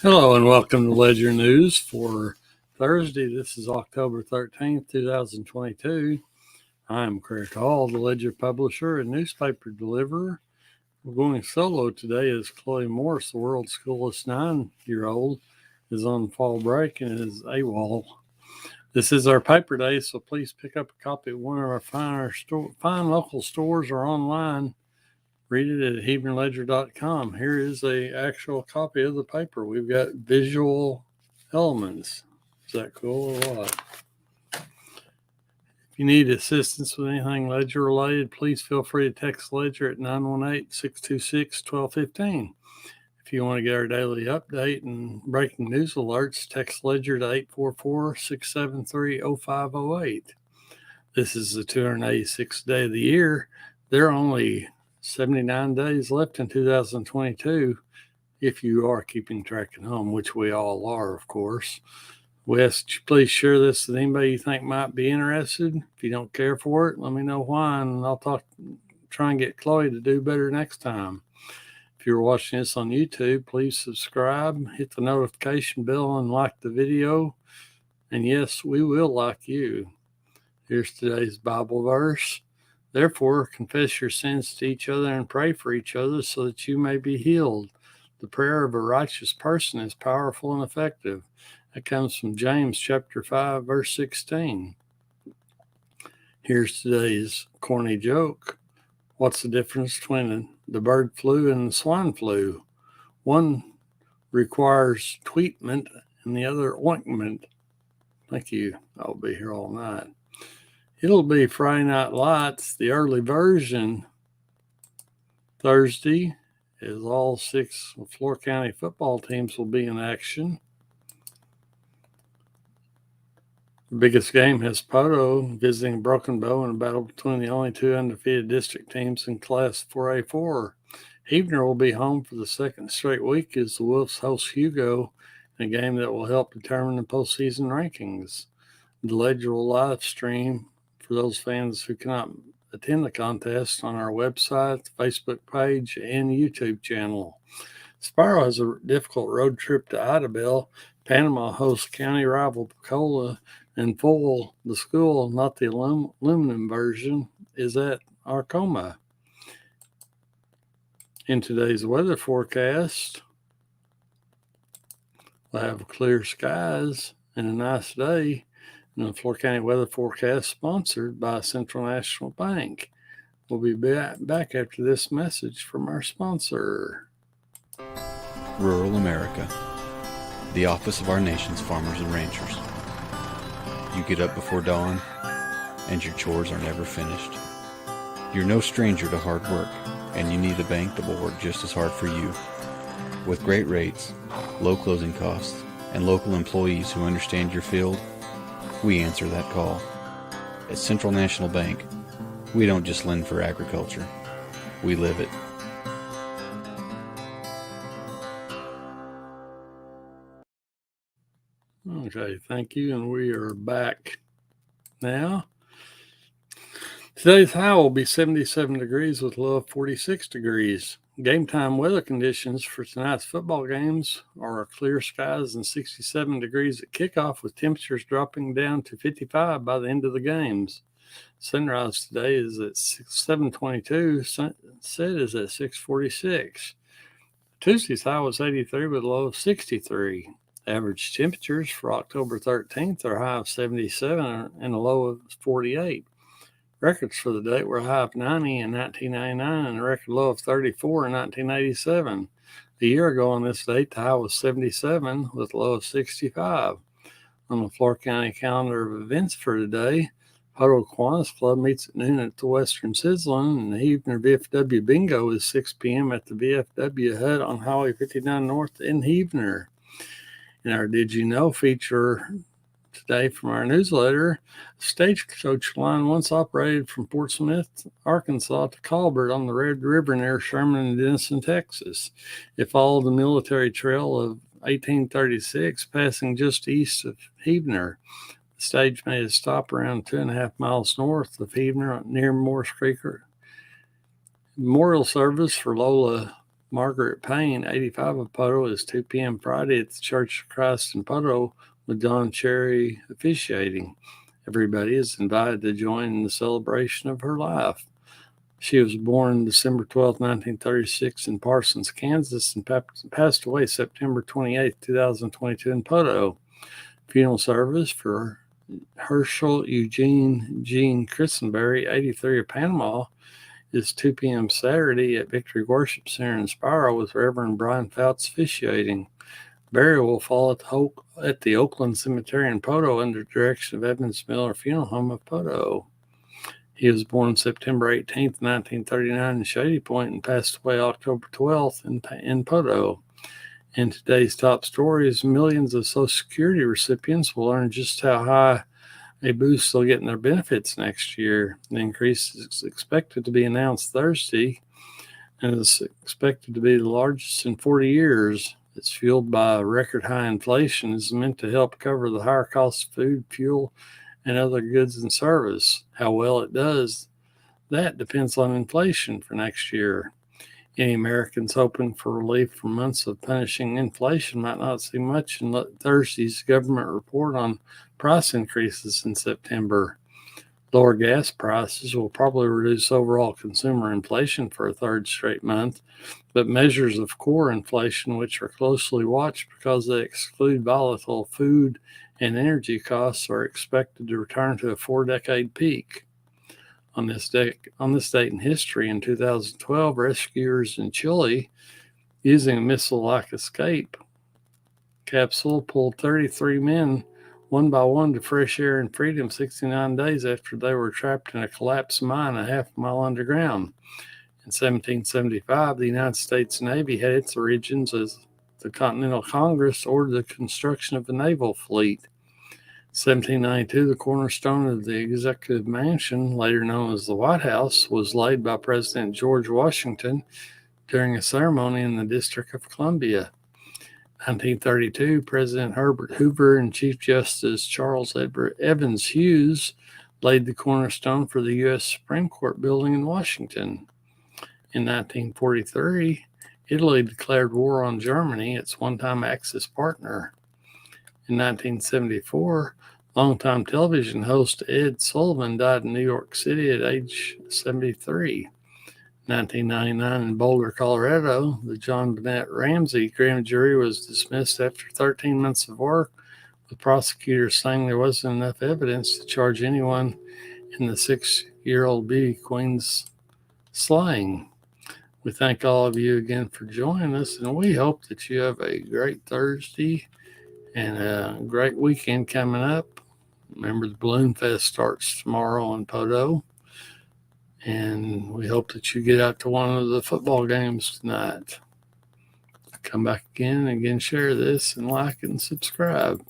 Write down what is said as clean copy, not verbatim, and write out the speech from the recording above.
Hello and welcome to Ledger News for Thursday. This is October 13th, 2022. I'm Craig Hall, the Ledger publisher and newspaper deliverer. We're going solo today as Chloe Morse, the world's coolest 9-year-old, is on fall break and is AWOL. This is our paper day, so please pick up a copy at one of our fine local stores or online. Read it at HeavnerLedger.com. Here is a actual copy of the paper. We've got visual elements. Is that cool or what? If you need assistance with anything Ledger related, please feel free to text Ledger at 918-626-1215. If you want to get our daily update and breaking news alerts, text Ledger to 844-673-0508. This is the 286th day of the year. There are only 79 days left in 2022, if you are keeping track at home, which we all are, of course. We ask that you please share this with anybody you think might be interested. If you don't care for it, let me know why, and I'll try and get Chloe to do better next time. If you're watching this on YouTube, please subscribe, hit the notification bell, and like the video. And yes, we will like you. Here's today's Bible verse. Therefore, confess your sins to each other and pray for each other so that you may be healed. The prayer of a righteous person is powerful and effective. That comes from James chapter 5, verse 16. Here's today's corny joke. What's the difference between the bird flu and the swine flu? One requires tweetment and the other ointment. Thank you. I'll be here all night. It'll be Friday Night Lights, the early version. Thursday, as all 6 Floor County football teams will be in action. The biggest game has Poto visiting Broken Bow in a battle between the only 2 undefeated district teams in Class 4A4. Heavner will be home for the second straight week as the Wolves host Hugo in a game that will help determine the postseason rankings. The Ledger will live stream for those fans who cannot attend the contest on our website, Facebook page, and YouTube channel. Spiro has a difficult road trip to Idabel. Panama hosts county rival Pecola, and Full, the school, not the aluminum version, is at Arcoma. In today's weather forecast, we'll have clear skies and a nice day. And the Floor County Weather Forecast sponsored by Central National Bank. We'll be back after this message from our sponsor. Rural America, the office of our nation's farmers and ranchers. You get up before dawn, and your chores are never finished. You're no stranger to hard work, and you need a bank that will work just as hard for you. With great rates, low closing costs, and local employees who understand your field, we answer that call. At Central National Bank, we don't just lend for agriculture, we live it. Okay, thank you, and we are back now. Today's high will be 77 degrees with low of 46 degrees. Game time weather conditions for tonight's football games are clear skies and 67 degrees at kickoff, with temperatures dropping down to 55 by the end of the games. Sunrise today is at 7:22. Sunset is at 6:46. Tuesday's high was 83 with a low of 63. Average temperatures for October 13th are a high of 77 and a low of 48. Records for the date were a high of 90 in 1999 and a record low of 34 in 1987. A year ago on this date, the high was 77 with a low of 65. On the Floor County calendar of events for today, Poto Kiwanis Club meets at noon at the Western Sizzlin', and the Heavner VFW Bingo is 6 p.m. at the VFW Hut on Highway 59 North in Heavner. In our Did You Know feature today from our newsletter, Stagecoach line once operated from Fort Smith, Arkansas to Colbert on the Red River near Sherman and Denison, Texas. It followed the military trail of 1836, passing just east of Heavner. The stage made a stop around 2.5 miles north of Heavner near Morse Creek. Memorial service for Lola Margaret Payne, 85 of Poto, is 2 p.m. Friday at the Church of Christ in Poto with Don Cherry officiating. Everybody is invited to join in the celebration of her life. She was born December 12, 1936 in Parsons, Kansas, and passed away September 28, 2022 in Poto. Funeral service for Herschel Eugene Jean Christenberry, 83 of Panama, is 2 p.m. Saturday at Victory Worship Center in Spiro with Reverend Brian Fouts officiating. Burial will fall at the Oakland Cemetery in Poto under direction of Evans Miller Funeral Home of Poto. He was born September 18, 1939 in Shady Point and passed away October 12th in Poto. In today's top stories, millions of Social Security recipients will learn just how high a boost they'll get in their benefits next year. The increase is expected to be announced Thursday and is expected to be the largest in 40 years. It's fueled by record high inflation. It's meant to help cover the higher cost of food, fuel, and other goods and service. How well it does, that depends on inflation for next year. Any Americans hoping for relief from months of punishing inflation might not see much in Thursday's government report on price increases in September. Lower gas prices will probably reduce overall consumer inflation for a third straight month, but measures of core inflation, which are closely watched because they exclude volatile food and energy costs, are expected to return to a 4-decade peak. On this date in history, in 2012, rescuers in Chile, using a missile-like escape capsule, pulled 33 men one by one to fresh air and freedom 69 days after they were trapped in a collapsed mine a half-mile underground. In 1775, the United States Navy had its origins as the Continental Congress ordered the construction of a naval fleet. 1792, the cornerstone of the Executive Mansion, later known as the White House, was laid by President George Washington during a ceremony in the District of Columbia. 1932, President Herbert Hoover and Chief Justice Charles Edward Evans Hughes laid the cornerstone for the U.S. Supreme Court building in Washington. In 1943, Italy declared war on Germany, its one-time Axis partner. In 1974, longtime television host Ed Sullivan died in New York City at age 73. 1999, in Boulder, Colorado, the John Bennett Ramsey grand jury was dismissed after 13 months of work, with prosecutors saying there wasn't enough evidence to charge anyone in the 6-year-old beauty queen's slaying. We thank all of you again for joining us, and we hope that you have a great Thursday and a great weekend coming up. Remember, the Balloon Fest starts tomorrow in Poto. And we hope that you get out to one of the football games tonight. Come back again and share this and like and subscribe.